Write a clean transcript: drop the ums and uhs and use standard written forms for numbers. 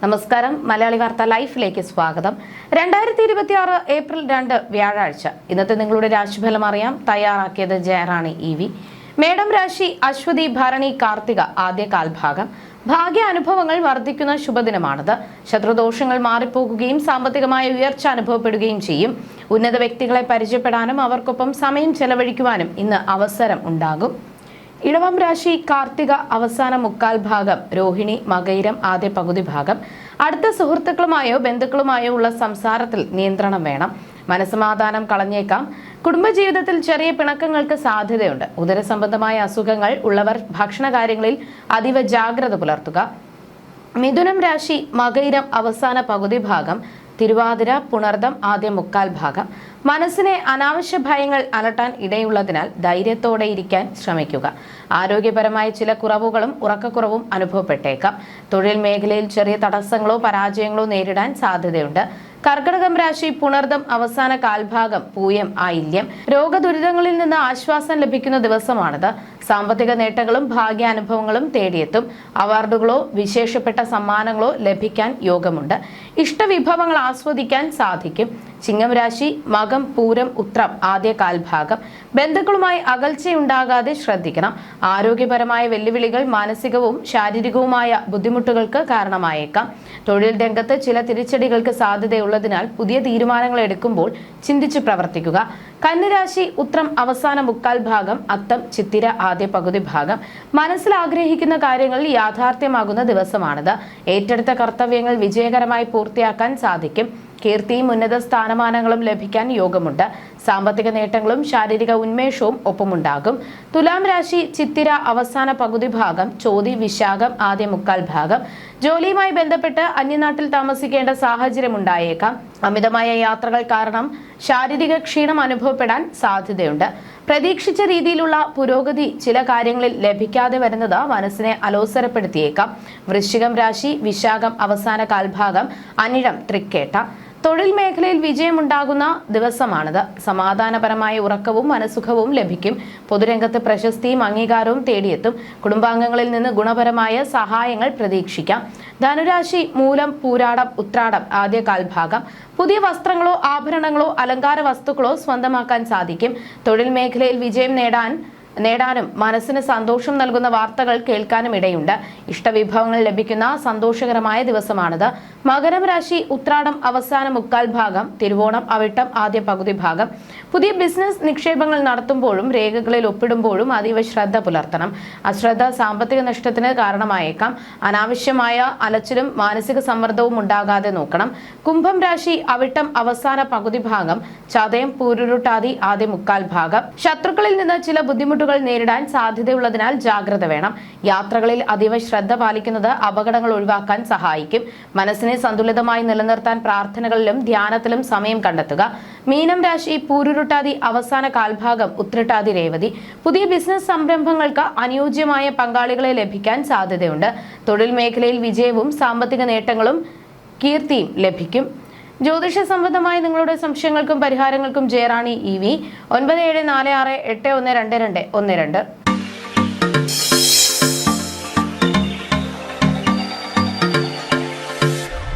നമസ്കാരം. മലയാളി വാർത്ത ലൈഫിലേക്ക് സ്വാഗതം. 2026 ഏപ്രിൽ 2 വ്യാഴാഴ്ച. ഇന്നത്തെ നിങ്ങളുടെ രാശിഫലം അറിയാം. തയ്യാറാക്കിയത് ജയറാണി EV. മേടം രാശി അശ്വതി ഭരണി കാർത്തിക ആദ്യ കാൽഭാഗം. ഭാഗ്യ അനുഭവങ്ങൾ വർദ്ധിക്കുന്ന ശുഭദിനമാണിത്. ശത്രുദോഷങ്ങൾ മാറിപ്പോകുകയും സാമ്പത്തികമായ ഉയർച്ച അനുഭവപ്പെടുകയും ചെയ്യും. ഉന്നത വ്യക്തികളെ പരിചയപ്പെടാനും അവർക്കൊപ്പം സമയം ചെലവഴിക്കുവാനും ഇന്ന് അവസരം ഉണ്ടാകും. ഇടവം രാശി കാർത്തിക അവസാന മുക്കാൽ ഭാഗം. രോഹിണി മകയിരം ആദ്യ പകുതി ഭാഗം. അടുത്ത സുഹൃത്തുക്കളുമായോ ബന്ധുക്കളുമായോ ഉള്ള സംസാരത്തിൽ നിയന്ത്രണം വേണം. മനസ്സമാധാനം കളഞ്ഞേക്കാം. കുടുംബജീവിതത്തിൽ ചെറിയ പിണക്കങ്ങൾക്ക് സാധ്യതയുണ്ട്. ഉദരസംബന്ധമായ അസുഖങ്ങൾ ഉള്ളവർ ഭക്ഷണകാര്യങ്ങളിൽ അതീവ ജാഗ്രത പുലർത്തുക. മിഥുനം രാശി മകയിരം അവസാന പകുതി ഭാഗം. തിരുവാതിര പുണർദം ആദ്യ മുക്കാൽ ഭാഗം. മനസ്സിനെ അനാവശ്യ ഭയങ്ങൾ അലട്ടാൻ ഇടയുള്ളതിനാൽ ധൈര്യത്തോടെ ഇരിക്കാൻ ശ്രമിക്കുക. ആരോഗ്യപരമായ ചില കുറവുകളും ഉറക്കക്കുറവും അനുഭവപ്പെട്ടേക്കാം. തൊഴിൽ മേഖലയിൽ ചെറിയ തടസ്സങ്ങളോ പരാജയങ്ങളോ നേരിടാൻ സാധ്യതയുണ്ട്. കർക്കിടകം രാശി പുണർദം അവസാന കാൽഭാഗം. പൂയം ആയില്യം. രോഗദുരിതങ്ങളിൽ നിന്ന് ആശ്വാസം ലഭിക്കുന്ന ദിവസമാണിത്. സാമ്പത്തിക നേട്ടങ്ങളും ഭാഗ്യാനുഭവങ്ങളും തേടിയെത്തും. അവാർഡുകളോ വിശേഷപ്പെട്ട സമ്മാനങ്ങളോ ലഭിക്കാൻ യോഗമുണ്ട്. ഇഷ്ടവിഭവങ്ങൾ ആസ്വദിക്കാൻ സാധിക്കും. ചിങ്ങം രാശി മകം പൂരം ഉത്രം ആദ്യ കാൽഭാഗം. ബന്ധുക്കളുമായി അകൽച്ചയുണ്ടാകാതെ ശ്രദ്ധിക്കണം. ആരോഗ്യപരമായ വെല്ലുവിളികൾ മാനസികവും ശാരീരികവുമായ ബുദ്ധിമുട്ടുകൾക്ക് കാരണമായേക്കാം. തൊഴിൽ രംഗത്ത് ചില തിരിച്ചടികൾക്ക് സാധ്യതയുള്ളതിനാൽ പുതിയ തീരുമാനങ്ങൾ എടുക്കുമ്പോൾ ചിന്തിച്ച് പ്രവർത്തിക്കുക. കന്നിരാശി ഉത്രം അവസാന മുക്കാൽ ഭാഗം. അത്തം ചിത്തിര ആദ്യ പകുതി ഭാഗം. മനസ്സിൽ ആഗ്രഹിക്കുന്ന കാര്യങ്ങൾ യാഥാർത്ഥ്യമാകുന്ന ദിവസമാണിത്. ഏറ്റെടുത്ത കർത്തവ്യങ്ങൾ വിജയകരമായി പൂർത്തിയാക്കാൻ സാധിക്കും. കീർത്തിയും ഉന്നത സ്ഥാനമാനങ്ങളും ലഭിക്കാൻ യോഗമുണ്ട്. സാമ്പത്തിക നേട്ടങ്ങളും ശാരീരിക ഉന്മേഷവും ഒപ്പമുണ്ടാകും. തുലാം രാശി ചിത്തിര അവസാന പകുതി ഭാഗം. ചോതി വിശാഖം ആദ്യ മുക്കാൽ ഭാഗം. ജോലിയുമായി ബന്ധപ്പെട്ട് അന്യനാട്ടിൽ താമസിക്കേണ്ട സാഹചര്യം ഉണ്ടായേക്കാം. അമിതമായ യാത്രകൾ കാരണം ശാരീരിക ക്ഷീണം അനുഭവപ്പെടാൻ സാധ്യതയുണ്ട്. പ്രതീക്ഷിച്ച രീതിയിലുള്ള പുരോഗതി ചില കാര്യങ്ങളിൽ ലഭിക്കാതെ വരുന്നത് മനസ്സിനെ അലോസരപ്പെടുത്തിയേക്കാം. വൃശ്ചികം രാശി വിശാഖം അവസാന കാൽഭാഗം. അനിഴം തൃക്കേട്ട. തൊഴിൽ മേഖലയിൽ വിജയമുണ്ടാകുന്ന ദിവസമാണിത്. സമാധാനപരമായ ഉറക്കവും മനസുഖവും ലഭിക്കും. പൊതുരംഗത്ത് പ്രശസ്തിയും അംഗീകാരവും തേടിയെത്തും. കുടുംബാംഗങ്ങളിൽ നിന്ന് ഗുണപരമായ സഹായങ്ങൾ പ്രതീക്ഷിക്കാം. ധനുരാശി മൂലം പൂരാടം ഉത്രാടം ആദ്യ കാൽഭാഗം. പുതിയ വസ്ത്രങ്ങളോ ആഭരണങ്ങളോ അലങ്കാര വസ്തുക്കളോ സ്വന്തമാക്കാൻ സാധിക്കും. തൊഴിൽ മേഖലയിൽ വിജയം നേടാനും മനസ്സിന് സന്തോഷം നൽകുന്ന വാർത്തകൾ കേൾക്കാനും ഇടയുണ്ട്. ഇഷ്ടവിഭവങ്ങൾ ലഭിക്കുന്ന സന്തോഷകരമായ ദിവസമാണിത്. മകരം രാശി ഉത്രാടം അവസാന മുക്കാൽ ഭാഗം. തിരുവോണം അവിട്ടം ആദ്യ പകുതി ഭാഗം. പുതിയ ബിസിനസ് നിക്ഷേപങ്ങൾ നടത്തുമ്പോഴും രേഖകളിൽ ഒപ്പിടുമ്പോഴും അതീവ ശ്രദ്ധ പുലർത്തണം. അശ്രദ്ധ സാമ്പത്തിക നഷ്ടത്തിന് കാരണമായേക്കാം. അനാവശ്യമായ അലച്ചിലും മാനസിക സമ്മർദ്ദവും ഉണ്ടാകാതെ നോക്കണം. കുംഭം രാശി അവിട്ടം അവസാന പകുതി ഭാഗം. ചതയം പൂരുരുട്ടാതി ആദ്യ മുക്കാൽ ഭാഗം. ശത്രുക്കളിൽ നിന്ന് ചില ബുദ്ധിമുട്ടുകൾ നേരിടാൻ സാധ്യതയുള്ളതിനാൽ ജാഗ്രത വേണം. യാത്രകളിൽ അതീവ ശ്രദ്ധ പാലിക്കുന്നത് അപകടങ്ങൾ ഒഴിവാക്കാൻ സഹായിക്കും. മനസ്സിനെ സന്തുലിതമായി നിലനിർത്താൻ പ്രാർത്ഥനകളിലും ധ്യാനത്തിലും സമയം കണ്ടെത്തുക. മീനം രാശി പൂരുരുട്ടാതി അവസാന കാൽഭാഗം. ഉത്രട്ടാതി രേവതി. പുതിയ ബിസിനസ് സംരംഭങ്ങൾക്ക് അനുയോജ്യമായ പങ്കാളികളെ ലഭിക്കാൻ സാധ്യതയുണ്ട്. തൊഴിൽ മേഖലയിൽ വിജയവും സാമ്പത്തിക നേട്ടങ്ങളും കീർത്തിയും ലഭിക്കും. ജ്യോതിഷ സംബന്ധമായ നിങ്ങളുടെ സംശയങ്ങൾക്കും പരിഹാരങ്ങൾക്കും ജയറാണി EV 9746812212.